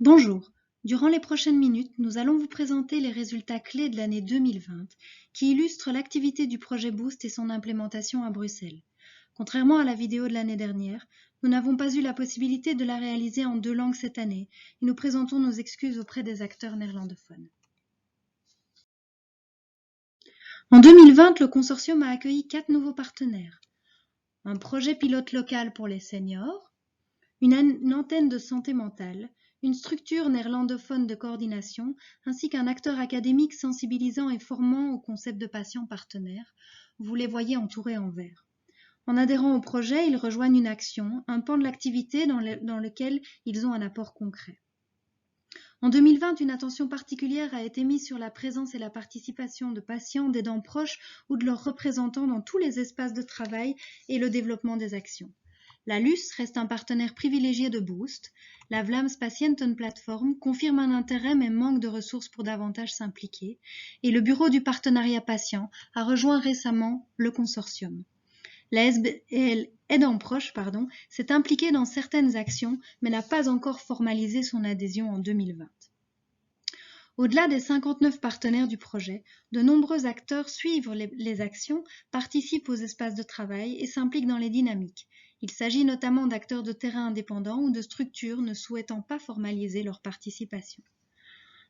Bonjour, durant les prochaines minutes, nous allons vous présenter les résultats clés de l'année 2020 qui illustrent l'activité du projet Boost et son implémentation à Bruxelles. Contrairement à la vidéo de l'année dernière, nous n'avons pas eu la possibilité de la réaliser en 2 langues cette année et nous présentons nos excuses auprès des acteurs néerlandophones. En 2020, le consortium a accueilli 4 nouveaux partenaires. Un projet pilote local pour les seniors, une antenne de santé mentale, une structure néerlandophone de coordination, ainsi qu'un acteur académique sensibilisant et formant au concept de patient partenaire. Vous les voyez entourés en vert. En adhérant au projet, ils rejoignent une action, un pan de l'activité dans lequel ils ont un apport concret. En 2020, une attention particulière a été mise sur la présence et la participation de patients, d'aidants proches ou de leurs représentants dans tous les espaces de travail et le développement des actions. La LUS reste un partenaire privilégié de Boost. La Vlaams Patiënten Platform confirme un intérêt mais manque de ressources pour davantage s'impliquer. Et le bureau du partenariat patient a rejoint récemment le consortium. La SBL Aidants Proches s'est impliquée dans certaines actions mais n'a pas encore formalisé son adhésion en 2020. Au-delà des 59 partenaires du projet, de nombreux acteurs suivent les actions, participent aux espaces de travail et s'impliquent dans les dynamiques. Il s'agit notamment d'acteurs de terrain indépendants ou de structures ne souhaitant pas formaliser leur participation.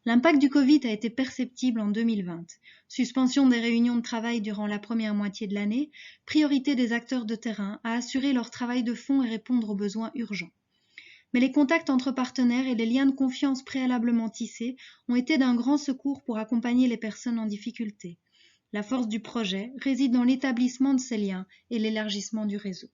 L'impact du Covid a été perceptible en 2020. Suspension des réunions de travail durant la première moitié de l'année, priorité des acteurs de terrain à assurer leur travail de fond et répondre aux besoins urgents. Mais les contacts entre partenaires et les liens de confiance préalablement tissés ont été d'un grand secours pour accompagner les personnes en difficulté. La force du projet réside dans l'établissement de ces liens et l'élargissement du réseau.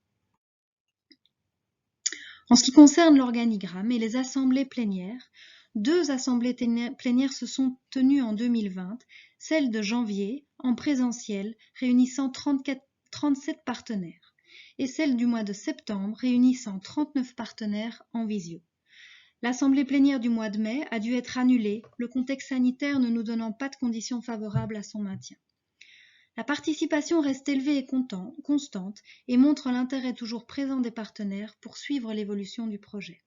En ce qui concerne l'organigramme et les assemblées plénières, 2 assemblées plénières se sont tenues en 2020, celle de janvier, en présentiel, réunissant 37 partenaires, et celle du mois de septembre, réunissant 39 partenaires en visio. L'assemblée plénière du mois de mai a dû être annulée, le contexte sanitaire ne nous donnant pas de conditions favorables à son maintien. La participation reste élevée et constante et montre l'intérêt toujours présent des partenaires pour suivre l'évolution du projet.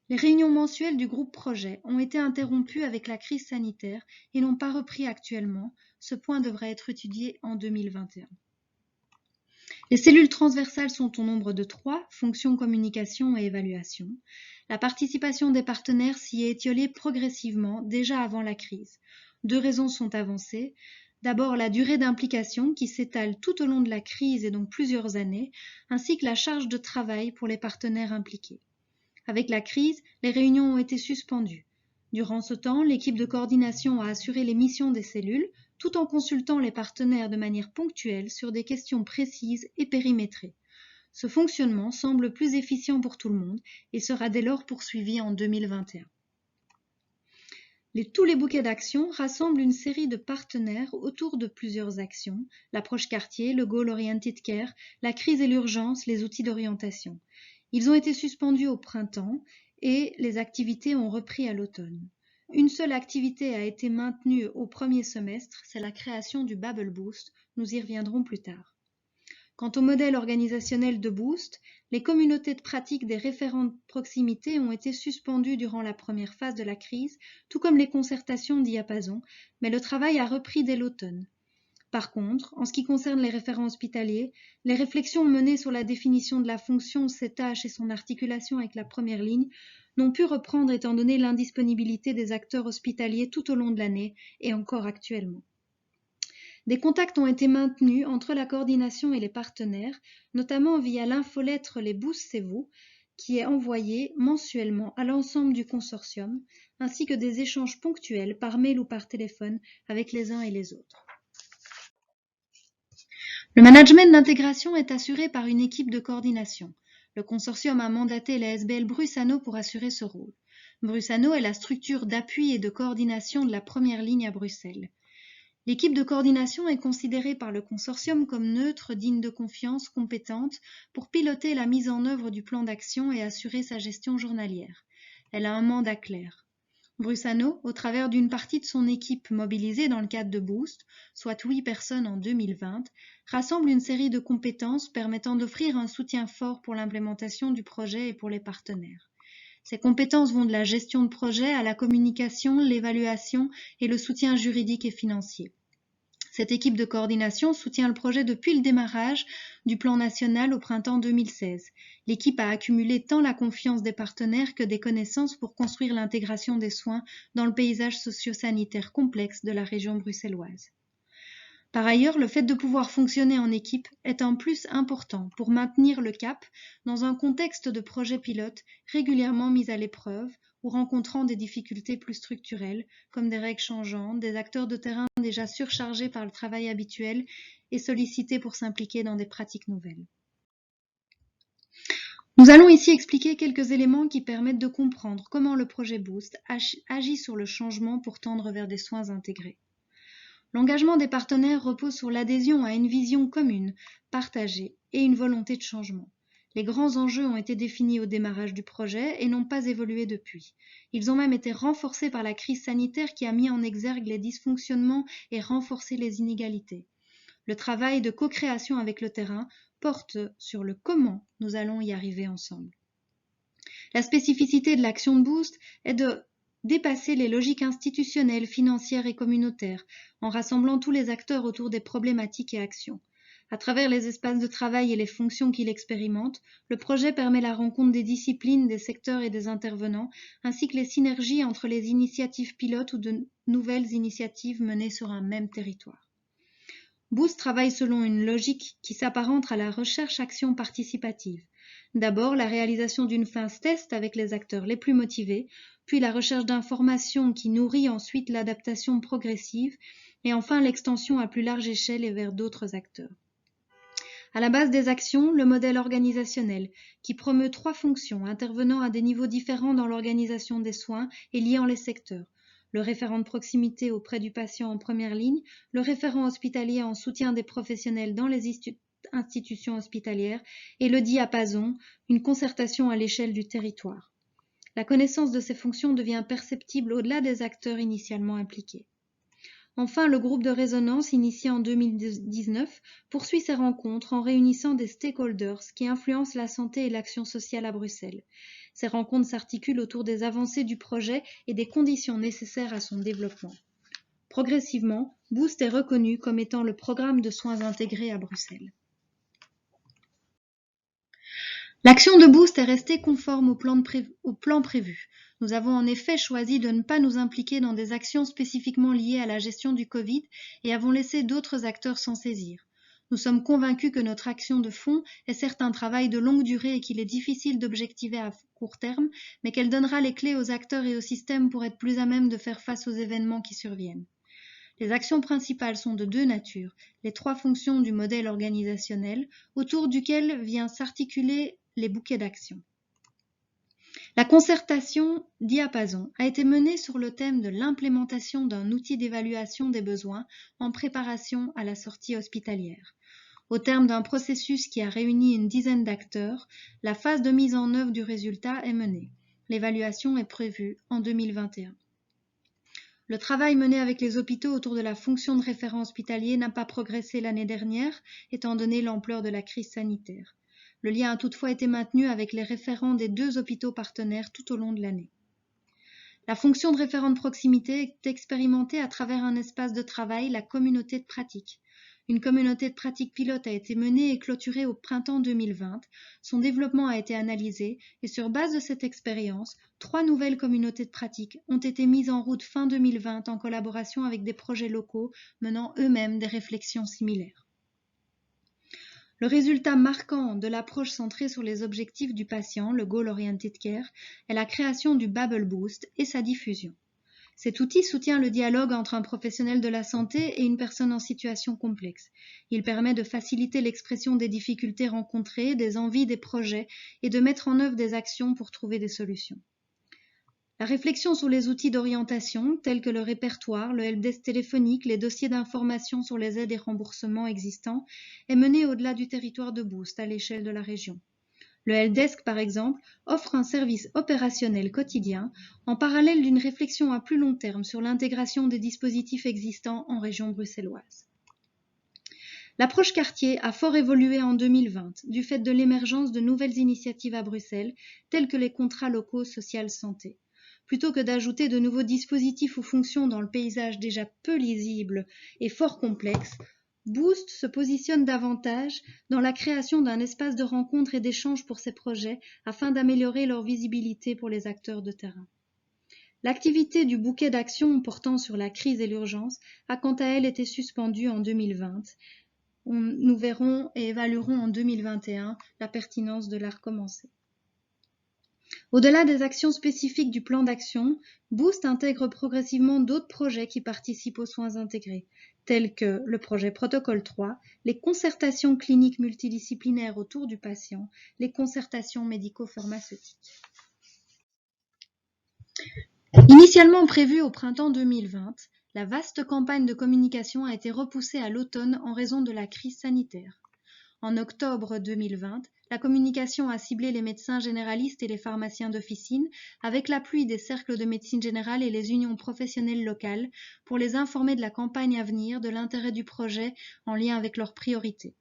Les réunions mensuelles du groupe projet ont été interrompues avec la crise sanitaire et n'ont pas repris actuellement. Ce point devrait être étudié en 2021. Les cellules transversales sont au nombre de 3, fonction, communication et évaluation. La participation des partenaires s'y est étiolée progressivement déjà avant la crise. 2 raisons sont avancées. D'abord, la durée d'implication qui s'étale tout au long de la crise et donc plusieurs années, ainsi que la charge de travail pour les partenaires impliqués. Avec la crise, les réunions ont été suspendues. Durant ce temps, l'équipe de coordination a assuré les missions des cellules, tout en consultant les partenaires de manière ponctuelle sur des questions précises et périmétrées. Ce fonctionnement semble plus efficient pour tout le monde et sera dès lors poursuivi en 2021. Tous les bouquets d'actions rassemblent une série de partenaires autour de plusieurs actions, l'approche quartier, le Goal Oriented Care, la crise et l'urgence, les outils d'orientation. Ils ont été suspendus au printemps et les activités ont repris à l'automne. Une seule activité a été maintenue au premier semestre, c'est la création du Bubble Boost, nous y reviendrons plus tard. Quant au modèle organisationnel de Boost, les communautés de pratique des référents de proximité ont été suspendues durant la première phase de la crise, tout comme les concertations Diapason, mais le travail a repris dès l'automne. Par contre, en ce qui concerne les référents hospitaliers, les réflexions menées sur la définition de la fonction, ses tâches et son articulation avec la première ligne n'ont pu reprendre étant donné l'indisponibilité des acteurs hospitaliers tout au long de l'année et encore actuellement. Des contacts ont été maintenus entre la coordination et les partenaires, notamment via l'infolettre Les Boosts c'est vous, qui est envoyée mensuellement à l'ensemble du consortium, ainsi que des échanges ponctuels par mail ou par téléphone avec les uns et les autres. Le management d'intégration est assuré par une équipe de coordination. Le consortium a mandaté la SBL Brussano pour assurer ce rôle. Brussano est la structure d'appui et de coordination de la première ligne à Bruxelles. L'équipe de coordination est considérée par le consortium comme neutre, digne de confiance, compétente pour piloter la mise en œuvre du plan d'action et assurer sa gestion journalière. Elle a un mandat clair. Brussano, au travers d'une partie de son équipe mobilisée dans le cadre de Boost, soit 8 personnes en 2020, rassemble une série de compétences permettant d'offrir un soutien fort pour l'implémentation du projet et pour les partenaires. Ces compétences vont de la gestion de projet à la communication, l'évaluation et le soutien juridique et financier. Cette équipe de coordination soutient le projet depuis le démarrage du plan national au printemps 2016. L'équipe a accumulé tant la confiance des partenaires que des connaissances pour construire l'intégration des soins dans le paysage socio-sanitaire complexe de la région bruxelloise. Par ailleurs, le fait de pouvoir fonctionner en équipe est en plus important pour maintenir le cap dans un contexte de projet pilote régulièrement mis à l'épreuve ou rencontrant des difficultés plus structurelles, comme des règles changeantes, des acteurs de terrain déjà surchargés par le travail habituel et sollicités pour s'impliquer dans des pratiques nouvelles. Nous allons ici expliquer quelques éléments qui permettent de comprendre comment le projet Boost agit sur le changement pour tendre vers des soins intégrés. L'engagement des partenaires repose sur l'adhésion à une vision commune, partagée et une volonté de changement. Les grands enjeux ont été définis au démarrage du projet et n'ont pas évolué depuis. Ils ont même été renforcés par la crise sanitaire qui a mis en exergue les dysfonctionnements et renforcé les inégalités. Le travail de co-création avec le terrain porte sur le comment nous allons y arriver ensemble. La spécificité de l'action de Boost est de dépasser les logiques institutionnelles, financières et communautaires, en rassemblant tous les acteurs autour des problématiques et actions. À travers les espaces de travail et les fonctions qu'il expérimente, le projet permet la rencontre des disciplines, des secteurs et des intervenants, ainsi que les synergies entre les initiatives pilotes ou de nouvelles initiatives menées sur un même territoire. Boost travaille selon une logique qui s'apparente à la recherche-action participative. D'abord, la réalisation d'une phase test avec les acteurs les plus motivés, puis la recherche d'informations qui nourrit ensuite l'adaptation progressive, et enfin l'extension à plus large échelle et vers d'autres acteurs. À la base des actions, le modèle organisationnel, qui promeut 3 fonctions intervenant à des niveaux différents dans l'organisation des soins et liant les secteurs. Le référent de proximité auprès du patient en première ligne, le référent hospitalier en soutien des professionnels dans les institutions hospitalières et le diapason, une concertation à l'échelle du territoire. La connaissance de ces fonctions devient perceptible au-delà des acteurs initialement impliqués. Enfin, le groupe de résonance, initié en 2019, poursuit ses rencontres en réunissant des stakeholders qui influencent la santé et l'action sociale à Bruxelles. Ces rencontres s'articulent autour des avancées du projet et des conditions nécessaires à son développement. Progressivement, Boost est reconnu comme étant le programme de soins intégrés à Bruxelles. L'action de Boost est restée conforme au plan prévu. Nous avons en effet choisi de ne pas nous impliquer dans des actions spécifiquement liées à la gestion du Covid et avons laissé d'autres acteurs s'en saisir. Nous sommes convaincus que notre action de fond est certes un travail de longue durée et qu'il est difficile d'objectiver à court terme, mais qu'elle donnera les clés aux acteurs et aux systèmes pour être plus à même de faire face aux événements qui surviennent. Les actions principales sont de 2 natures, les 3 fonctions du modèle organisationnel, autour duquel vient s'articuler les bouquets d'actions. La concertation Diapason a été menée sur le thème de l'implémentation d'un outil d'évaluation des besoins en préparation à la sortie hospitalière. Au terme d'un processus qui a réuni une dizaine d'acteurs, la phase de mise en œuvre du résultat est menée. L'évaluation est prévue en 2021. Le travail mené avec les hôpitaux autour de la fonction de référent hospitalier n'a pas progressé l'année dernière, étant donné l'ampleur de la crise sanitaire. Le lien a toutefois été maintenu avec les référents des 2 hôpitaux partenaires tout au long de l'année. La fonction de référent de proximité est expérimentée à travers un espace de travail, la communauté de pratique. Une communauté de pratique pilote a été menée et clôturée au printemps 2020. Son développement a été analysé et sur base de cette expérience, 3 nouvelles communautés de pratique ont été mises en route fin 2020 en collaboration avec des projets locaux menant eux-mêmes des réflexions similaires. Le résultat marquant de l'approche centrée sur les objectifs du patient, le Goal Oriented Care, est la création du Bubble Boost et sa diffusion. Cet outil soutient le dialogue entre un professionnel de la santé et une personne en situation complexe. Il permet de faciliter l'expression des difficultés rencontrées, des envies, des projets et de mettre en œuvre des actions pour trouver des solutions. La réflexion sur les outils d'orientation, tels que le répertoire, le helpdesk téléphonique, les dossiers d'information sur les aides et remboursements existants, est menée au-delà du territoire de Boost à l'échelle de la région. Le helpdesk, par exemple, offre un service opérationnel quotidien en parallèle d'une réflexion à plus long terme sur l'intégration des dispositifs existants en région bruxelloise. L'approche quartier a fort évolué en 2020 du fait de l'émergence de nouvelles initiatives à Bruxelles, telles que les contrats locaux social santé. Plutôt que d'ajouter de nouveaux dispositifs ou fonctions dans le paysage déjà peu lisible et fort complexe, Boost se positionne davantage dans la création d'un espace de rencontre et d'échange pour ces projets afin d'améliorer leur visibilité pour les acteurs de terrain. L'activité du bouquet d'actions portant sur la crise et l'urgence a quant à elle été suspendue en 2020. Nous verrons et évaluerons en 2021 la pertinence de la recommencer. Au-delà des actions spécifiques du plan d'action, Boost intègre progressivement d'autres projets qui participent aux soins intégrés, tels que le projet Protocole 3, les concertations cliniques multidisciplinaires autour du patient, les concertations médico-pharmaceutiques. Initialement prévue au printemps 2020, la vaste campagne de communication a été repoussée à l'automne en raison de la crise sanitaire. En octobre 2020, la communication a ciblé les médecins généralistes et les pharmaciens d'officine avec l'appui des cercles de médecine générale et les unions professionnelles locales pour les informer de la campagne à venir, de l'intérêt du projet en lien avec leurs priorités.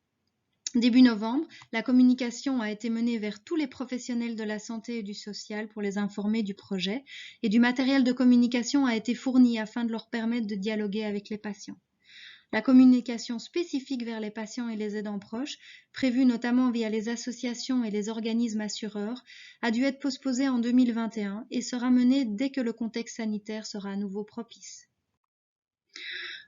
Début novembre, la communication a été menée vers tous les professionnels de la santé et du social pour les informer du projet et du matériel de communication a été fourni afin de leur permettre de dialoguer avec les patients. La communication spécifique vers les patients et les aidants proches, prévue notamment via les associations et les organismes assureurs, a dû être postposée en 2021 et sera menée dès que le contexte sanitaire sera à nouveau propice.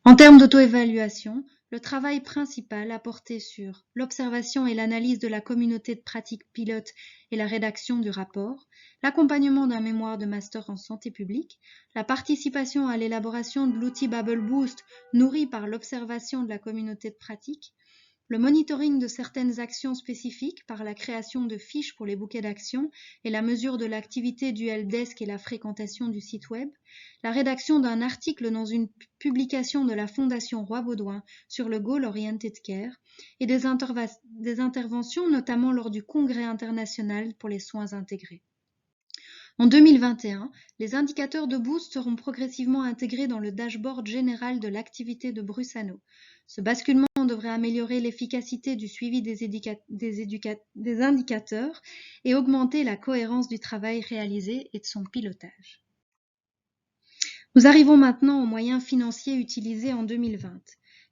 En termes d'auto-évaluation, le travail principal a porté sur l'observation et l'analyse de la communauté de pratique pilote et la rédaction du rapport, l'accompagnement d'un mémoire de master en santé publique, la participation à l'élaboration de l'outil Bubble Boost nourri par l'observation de la communauté de pratique, le monitoring de certaines actions spécifiques par la création de fiches pour les bouquets d'actions et la mesure de l'activité du helpdesk et la fréquentation du site web, la rédaction d'un article dans une publication de la Fondation Roi-Baudouin sur le Goal Oriented Care et des interventions notamment lors du Congrès international pour les soins intégrés. En 2021, les indicateurs de Boost seront progressivement intégrés dans le dashboard général de l'activité de Brussano. Ce basculement devrait améliorer l'efficacité du suivi des indicateurs et augmenter la cohérence du travail réalisé et de son pilotage. Nous arrivons maintenant aux moyens financiers utilisés en 2020.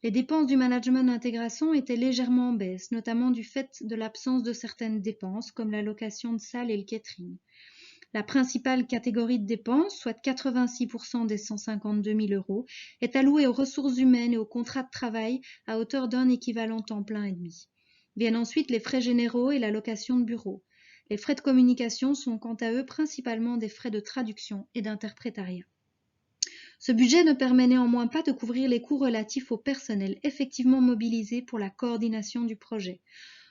Les dépenses du management d'intégration étaient légèrement en baisse, notamment du fait de l'absence de certaines dépenses comme la location de salles et le catering. La principale catégorie de dépenses, soit 86% des 152 000 €, est allouée aux ressources humaines et aux contrats de travail à hauteur d'un équivalent temps plein et demi. Viennent ensuite les frais généraux et la location de bureau. Les frais de communication sont quant à eux principalement des frais de traduction et d'interprétariat. Ce budget ne permet néanmoins pas de couvrir les coûts relatifs au personnel effectivement mobilisé pour la coordination du projet.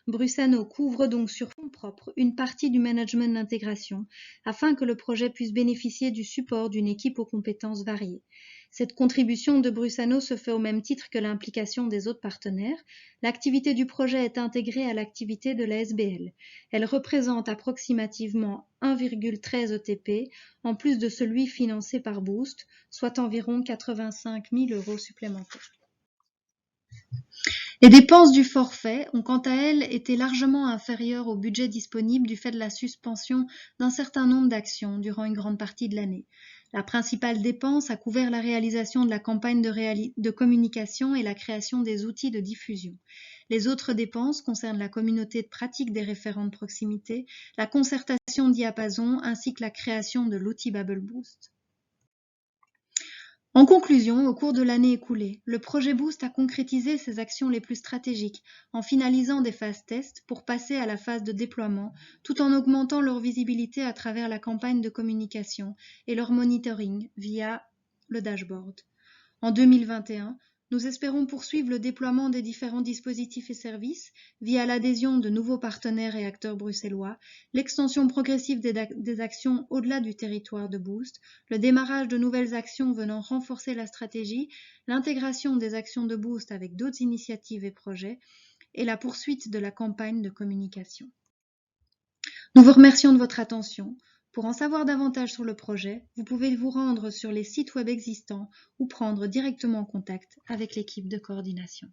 Brussano couvre donc sur fonds propres une partie du management d'intégration afin que le projet puisse bénéficier du support d'une équipe aux compétences variées. Cette contribution de Brussano se fait au même titre que l'implication des autres partenaires. L'activité du projet est intégrée à l'activité de la SBL. Elle représente approximativement 1,13 ETP en plus de celui financé par Boost, soit environ 85 000 € supplémentaires. Les dépenses du forfait ont quant à elles été largement inférieures au budget disponible du fait de la suspension d'un certain nombre d'actions durant une grande partie de l'année. La principale dépense a couvert la réalisation de la campagne de communication et la création des outils de diffusion. Les autres dépenses concernent la communauté de pratique des référents de proximité, la concertation diapason ainsi que la création de l'outil Bubble Boost. En conclusion, au cours de l'année écoulée, le projet Boost a concrétisé ses actions les plus stratégiques en finalisant des phases tests pour passer à la phase de déploiement, tout en augmentant leur visibilité à travers la campagne de communication et leur monitoring via le dashboard. En 2021, nous espérons poursuivre le déploiement des différents dispositifs et services via l'adhésion de nouveaux partenaires et acteurs bruxellois, l'extension progressive des actions au-delà du territoire de Boost, le démarrage de nouvelles actions venant renforcer la stratégie, l'intégration des actions de Boost avec d'autres initiatives et projets, et la poursuite de la campagne de communication. Nous vous remercions de votre attention. Pour en savoir davantage sur le projet, vous pouvez vous rendre sur les sites web existants ou prendre directement contact avec l'équipe de coordination.